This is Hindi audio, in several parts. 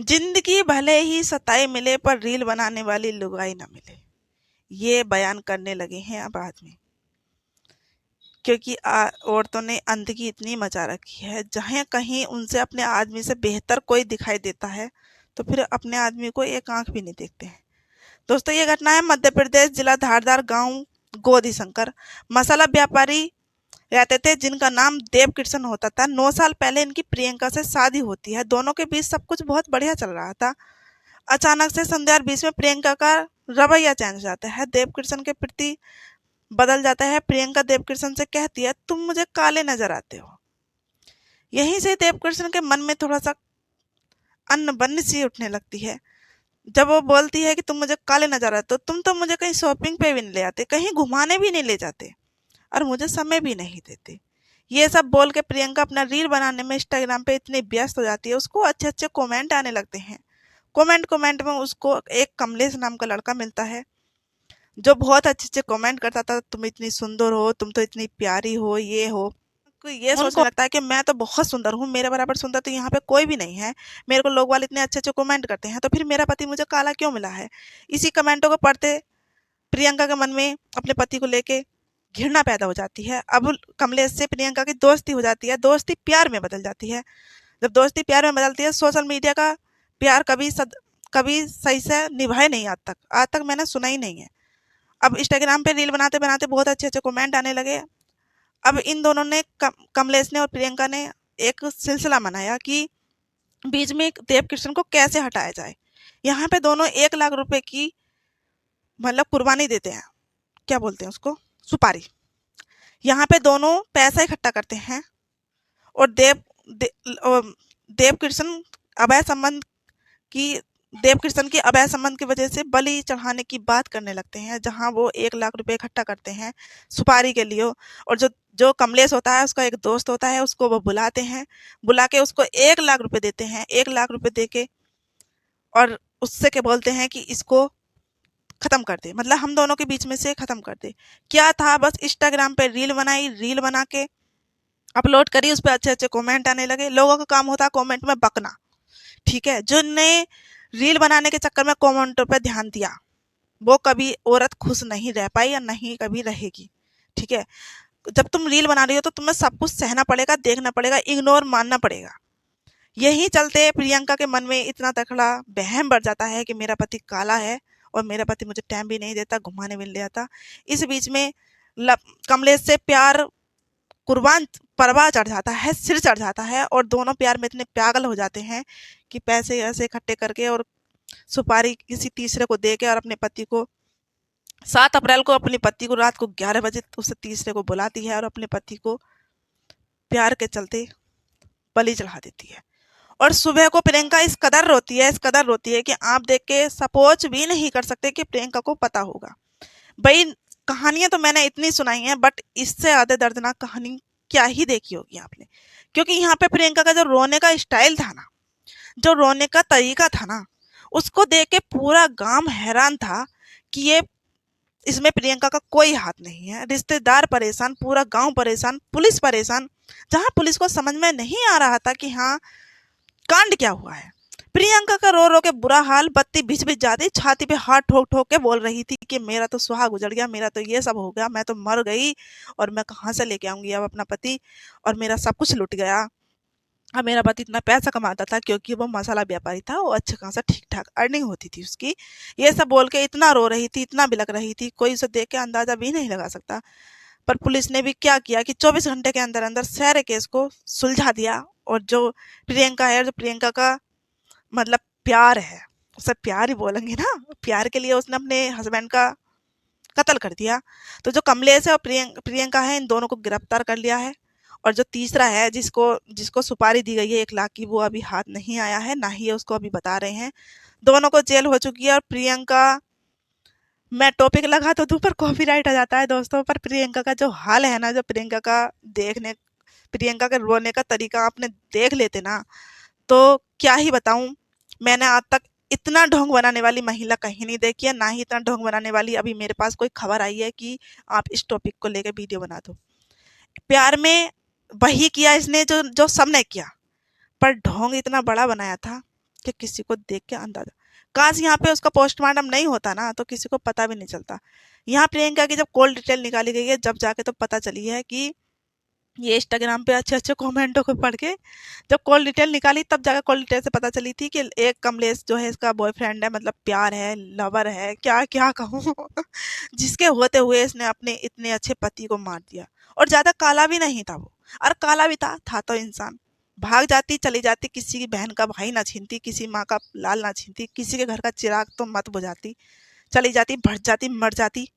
जिंदगी भले ही सताए मिले पर रील बनाने वाली लुगाई ना मिले। ये बयान करने लगे हैं अब आदमी। क्योंकि औरतों ने अंधकी इतनी मचा रखी है, जहाँ कहीं उनसे अपने आदमी से बेहतर कोई दिखाई देता है तो फिर अपने आदमी को एक आंख भी नहीं देखते हैं। दोस्तों, ये घटना है मध्य प्रदेश, जिला धारदार, गांव गोदी शंकर। मसाला व्यापारी रहते थे जिनका नाम देव कृष्ण होता था। 9 साल पहले इनकी प्रियंका से शादी होती है। दोनों के बीच सब कुछ बहुत बढ़िया चल रहा था। अचानक से संध्या 20 में प्रियंका का रवैया चेंज हो जाता है, देवकृष्ण के प्रति बदल जाता है। प्रियंका देवकृष्ण से कहती है, तुम मुझे काले नजर आते हो। यहीं से देवकृष्ण के मन में थोड़ा सा अन्न बन्न सी उठने लगती है। जब वो बोलती है कि तुम मुझे काले नजर आते हो, तुम तो मुझे कहीं शॉपिंग पे भी नहीं ले आते, कहीं घुमाने भी नहीं ले जाते और मुझे समय भी नहीं देते। ये सब बोल के प्रियंका अपना रील बनाने में इंस्टाग्राम पे इतनी व्यस्त हो जाती है, उसको अच्छे अच्छे कमेंट आने लगते हैं। कमेंट कमेंट में उसको एक कमलेश नाम का लड़का मिलता है, जो बहुत अच्छे अच्छे कमेंट करता था, तुम इतनी सुंदर हो, तुम तो इतनी प्यारी हो, ये हो। ये सोचने लगता है कि मैं तो बहुत सुंदर हूँ, मेरे बराबर सुंदर तो यहाँ पे कोई भी नहीं है। मेरे को लोग वाले इतने अच्छे अच्छे कमेंट करते हैं, तो फिर मेरा पति मुझे काला क्यों मिला है। इसी कमेंटों को पढ़ते प्रियंका के मन में अपने पति को लेके घृणा पैदा हो जाती है। अब कमलेश से प्रियंका की दोस्ती हो जाती है, दोस्ती प्यार में बदल जाती है। जब दोस्ती प्यार में बदलती है, सोशल मीडिया का प्यार कभी सही से निभाए नहीं। आज तक मैंने सुना ही नहीं है। अब इंस्टाग्राम पे रील बनाते बनाते बहुत अच्छे अच्छे कमेंट आने लगे। अब इन दोनों ने कमलेश ने और प्रियंका ने एक सिलसिला बनाया कि बीच में देव कृष्ण को कैसे हटाया जाए। यहाँ पे दोनों 1 लाख रुपए की मतलब कुर्बानी देते हैं, क्या बोलते हैं उसको, सुपारी। यहाँ पे दोनों पैसा इकट्ठा करते हैं और देव कृष्ण अवैध संबंध की देव कृष्ण की अवैध संबंध की वजह से बलि चढ़ाने की बात करने लगते हैं, जहां वो 1 लाख रुपए इकट्ठा करते हैं सुपारी के लिए। और जो जो कमलेश होता है, उसका एक दोस्त होता है, उसको वो बुलाते हैं, बुला के उसको 1 लाख रुपए देते हैं। 1 लाख रुपए दे के और उससे के बोलते हैं कि इसको खत्म कर दे, मतलब हम दोनों के बीच में से खत्म कर दे। क्या था, बस इंस्टाग्राम पे रील बनाई, रील बना के अपलोड करी, उस पर अच्छे अच्छे कमेंट आने लगे। लोगों का काम होता है कमेंट में बकना, ठीक है। जिनने रील बनाने के चक्कर में कमेंटों पे ध्यान दिया, वो कभी औरत खुश नहीं रह पाई या नहीं कभी रहेगी, ठीक है। जब तुम रील बना रही हो तो तुम्हें सब कुछ सहना पड़ेगा, देखना पड़ेगा, इग्नोर मानना पड़ेगा। यही चलते प्रियंका के मन में इतना तकड़ा वहम बढ़ जाता है कि मेरा पति काला है और मेरा पति मुझे टाइम भी नहीं देता, घुमाने भी नहीं ले जाता। इस बीच में कमलेश से प्यार कुर्बान परवाह चढ़ जाता है, सिर चढ़ जाता है, और दोनों प्यार में इतने पागल हो जाते हैं कि पैसे ऐसे इकट्ठे करके और सुपारी किसी तीसरे को दे के और अपने पति को 7 अप्रैल को अपने पति को रात को 11 बजे उस तीसरे को बुलाती है और अपने पति को प्यार के चलते बलि चढ़ा देती है। और सुबह को प्रियंका इस कदर रोती है, इस कदर रोती है कि आप देख के सपोज भी नहीं कर सकते कि प्रियंका को पता होगा। भाई, कहानियां तो मैंने इतनी सुनाई हैं, बट इससे ज्यादा दर्दनाक कहानी क्या ही देखी होगी आपने। क्योंकि यहाँ पे प्रियंका का जो रोने का स्टाइल था ना, जो रोने का तरीका था ना, उसको देख के पूरा गांव हैरान था कि ये इसमें प्रियंका का कोई हाथ नहीं है। रिश्तेदार परेशान, पूरा गांव परेशान, पुलिस परेशान। जहां पुलिस को समझ में नहीं आ रहा था कि हाँ, कांड क्या हुआ है। प्रियंका का रो रो के बुरा हाल, बत्ती भिज भिज जाती, छाती पे हाथ ठोक ठोक के बोल रही थी कि मेरा तो सुहाग उजड़ गया, मेरा तो ये सब हो गया, मैं तो मर गई और मैं कहाँ से लेके आऊंगी अब अपना पति, और मेरा सब कुछ लुट गया। अब मेरा पति इतना पैसा कमाता था क्योंकि वो मसाला व्यापारी था, वो अच्छा खासा ठीक ठाक अर्निंग होती थी उसकी। ये सब बोल के इतना रो रही थी, इतना बिलक रही थी, कोई उसे देख के अंदाजा भी नहीं लगा सकता। पर पुलिस ने भी क्या किया कि 24 घंटे के अंदर अंदर सारे केस को सुलझा दिया। और जो प्रियंका है, जो प्रियंका का मतलब प्यार है, उसे प्यार ही बोलेंगे ना, प्यार के लिए उसने अपने हस्बैंड का कत्ल कर दिया। तो जो कमलेश है और प्रियंका है, इन दोनों को गिरफ्तार कर लिया है। और जो तीसरा है, जिसको जिसको सुपारी दी गई है 1 लाख की, वो अभी हाथ नहीं आया है, ना ही उसको अभी बता रहे हैं। दोनों को जेल हो चुकी है। और प्रियंका, मैं टॉपिक लगा तो दूं पर कॉपीराइट आ जाता है दोस्तों। पर प्रियंका का जो हाल है ना, जो प्रियंका के रोने का तरीका आपने देख लेते ना, तो क्या ही बताऊं। मैंने आज तक इतना ढोंग बनाने वाली महिला कहीं नहीं देखी है, ना ही इतना ढोंग बनाने वाली अभी मेरे पास कोई खबर आई है कि आप इस टॉपिक को लेकर वीडियो बना दो। प्यार में वही किया इसने जो जो सबने किया, पर ढोंग इतना बड़ा बनाया था कि किसी को देख के अंदाजा। काश यहाँ पे उसका पोस्टमार्टम नहीं होता ना तो किसी को पता भी नहीं चलता। यहाँ प्रियंका की जब कॉल डिटेल निकाली गई है, जब जाके तो पता चली है कि ये इंस्टाग्राम पे अच्छे अच्छे कमेंटों को पढ़ के जब कॉल डिटेल निकाली, तब जाकर कॉल डिटेल से पता चली थी कि एक कमलेश जो है इसका बॉयफ्रेंड है, मतलब प्यार है, लवर है, क्या क्या कहूँ जिसके होते हुए इसने अपने इतने अच्छे पति को मार दिया। और ज्यादा काला भी नहीं था वो, और काला भी था तो इंसान। भाग जाती, चली जाती, किसी की बहन का भाई ना छीनती, किसी माँ का लाल ना छीनती, किसी के घर का चिराग तो मत बुझाती, चली जाती, भट जाती, मर जाती।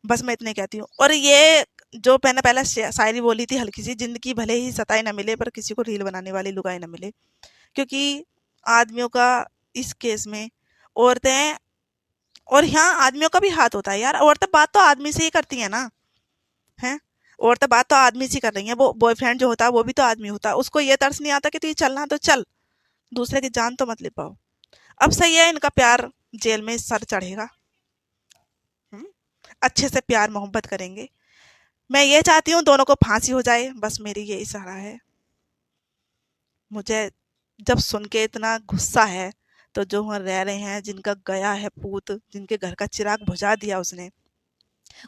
बस मैं इतने कहती हूँ। और ये जो मैंने पहले शायरी बोली थी हल्की सी, जिंदगी भले ही सताई ना मिले पर किसी को रील बनाने वाली लुगाई ना मिले, क्योंकि आदमियों का इस केस में औरतें, और यहाँ आदमियों का भी हाथ होता है यार। औरतें बात तो आदमी से ही करती है ना, हैं? औरतें बात तो आदमी से ही कर रही हैं। वो बॉयफ्रेंड जो होता है वो भी तो आदमी होता है, उसको ये तरस नहीं आता कि तू ये चलना तो चल, दूसरे की जान तो मत ले पाओ। अब सही है, इनका प्यार जेल में सर चढ़ेगा। हम्म, अच्छे से प्यार मोहब्बत करेंगे। मैं ये चाहती हूँ दोनों को फांसी हो जाए, बस मेरी ये इशारा है। मुझे जब सुन के इतना गुस्सा है, तो जो वहाँ रह रहे हैं, जिनका गया है पूत, जिनके घर का चिराग बुझा दिया उसने,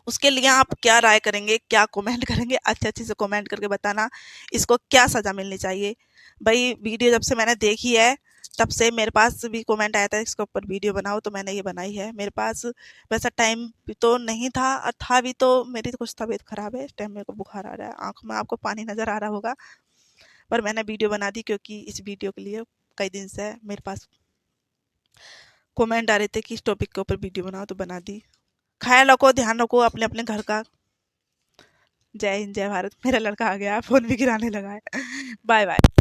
उसके लिए आप क्या राय करेंगे, क्या कमेंट करेंगे? अच्छे अच्छे से कमेंट करके बताना इसको क्या सजा मिलनी चाहिए। भाई वीडियो जब से मैंने देखी है तब से मेरे पास भी कमेंट आया था इसके ऊपर वीडियो बनाओ, तो मैंने ये बनाई है। मेरे पास वैसा टाइम भी तो नहीं था, और था भी तो मेरी तो कुछ तबीयत खराब है, इस टाइम मेरे को बुखार आ रहा है, आंखों में आपको पानी नजर आ रहा होगा, पर मैंने वीडियो बना दी क्योंकि इस वीडियो के लिए कई दिन से मेरे पास कमेंट आ रहे थे कि इस टॉपिक के ऊपर वीडियो बनाओ, तो बना दी। ख्याल रखो, ध्यान रखो अपने अपने घर का। जय हिंद, जय भारत। मेरा लड़का आ गया, फोन भी गिराने लगा है। Bye bye.